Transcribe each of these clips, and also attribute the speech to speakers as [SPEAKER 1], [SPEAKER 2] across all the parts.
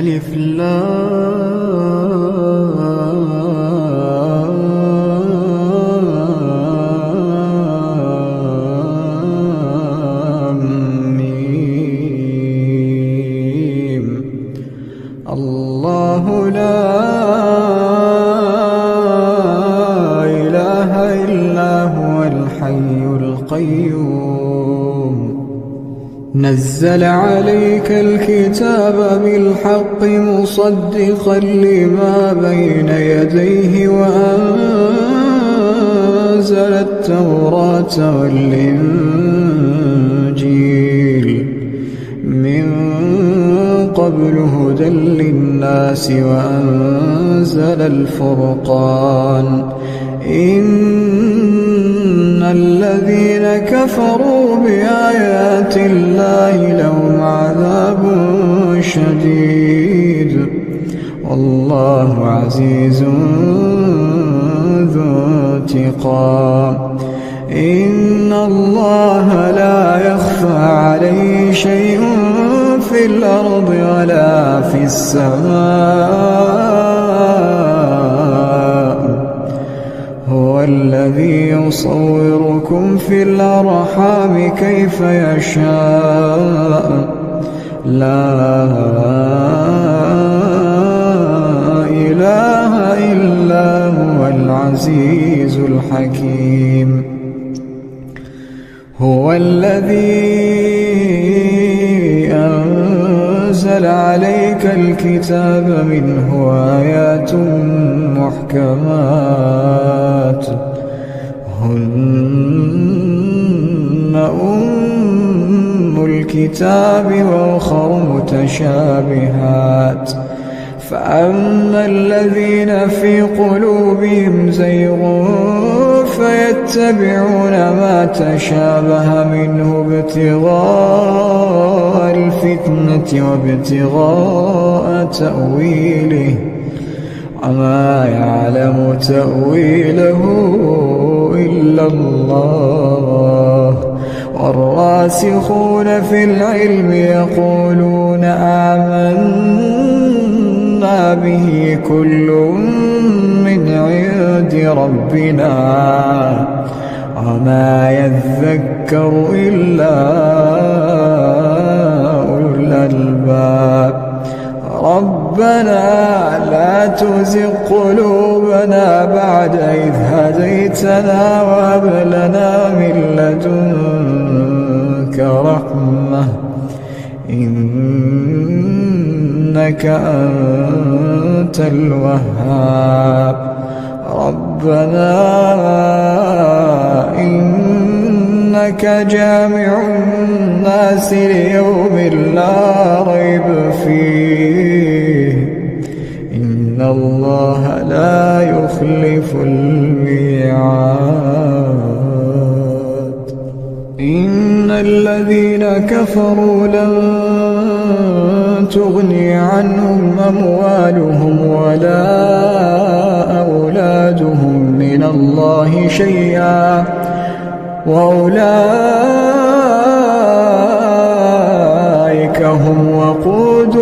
[SPEAKER 1] ألف لام ميم. الله لا إله إلا هو الحي القيوم. نزل عليك الكتاب بالحق مصدقا لما بين يديه وأنزل التوراة والإنجيل من قبل هدى للناس وأنزل الفرقان. إن الذين كفروا بآيات الله لهم عذاب شديد والله عزيز ذو انتقام. إن الله لا يخفى عليه شيء في الأرض ولا في السماء. هو الذي يصوركم في الأرحام كيف يشاء. لا إله إلا هو العزيز الحكيم. هو الذي أنزل عليك الكتاب منه آيات محكمات هن أم الكتاب وأخر متشابهات. فأما الذين في قلوبهم زيغ فيتبعون ما تشابه منه ابتغاء الفتنة وابتغاء تأويله وما يعلم تأويله إلا الله. والراسخون في العلم يقولون آمنا به كل من عند ربنا وما يذكر إلا أولو الألباب. ربنا لا تزغ قلوبنا بعد إذ هديتنا وهب لنا من لدنك رحمة إنك أنت الوهاب. ربنا إنك جامع الناس ليوم لا ريب فيه إن الله لا يخلف الميعاد. إن الذين كفروا لن تغني عنهم أموالهم ولا أولادهم من الله شيئا وأولئك هم وقود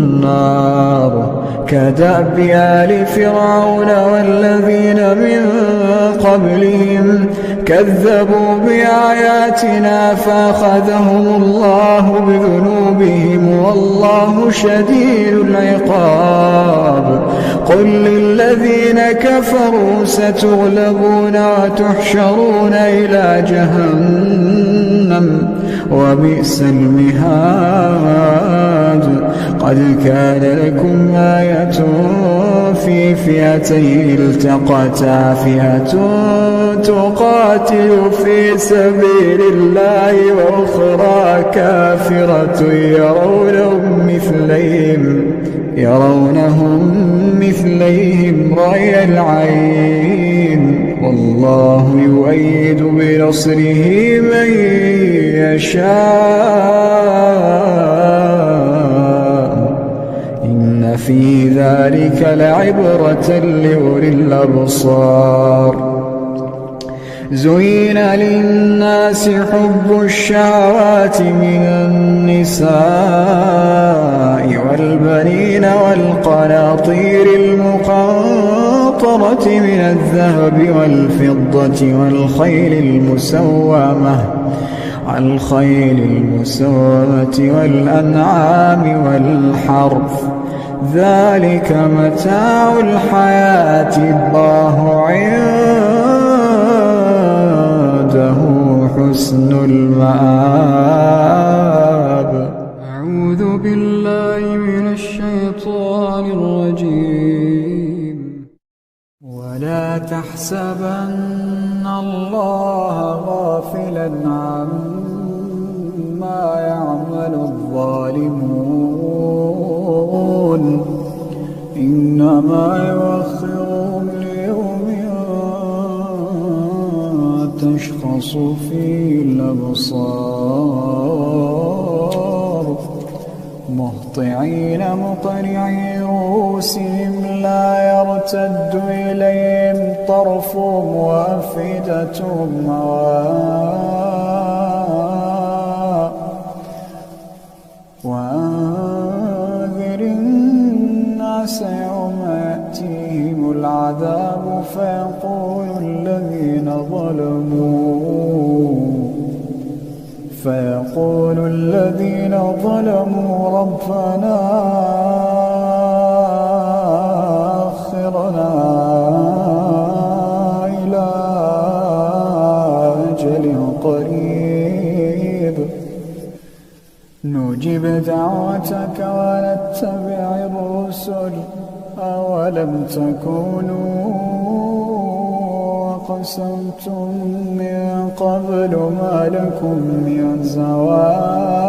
[SPEAKER 1] النار. كدأب آل فرعون والذين من قبلهم كذبوا بآياتنا فأخذهم الله بذنوبهم والله شديد العقاب. قل للذين كفروا ستغلبون وتحشرون إلى جهنم وبئس المهاد. قد كان لكم آية في فئتين التقتا فئة تقاتل في سبيل الله وأخرى كافرة يرونهم مثليهم رأي العين والله يؤيد بنصره من يشاء. إن في ذلك لعبرة لأولي الأبصار. زين للناس حب الشهوات من النساء المقرنين والقناطير المقنطرة من الذهب والفضة والخيل المسومة والأنعام والحرث ذلك متاع الحياة الله عنده حسن المآب. أعوذ بالله من الشيطان الرجيم. ولا تحسبن الله غافلا عما يعمل الظالمون إنما يؤخرهم ليوم تشخص فيه الأبصار مهطعين مقنعي رؤوسهم لا يرتد إليهم طرفهم وأفئدتهم هواء. وأنذر الناس يوم يأتيهم العذاب فيقول الذين ظلموا ربنا أخرنا إلى أجل قريب نجب دعوتك ونتبع الرسل أولم تكونوا أقسمتم من قبل ما لكم من زوال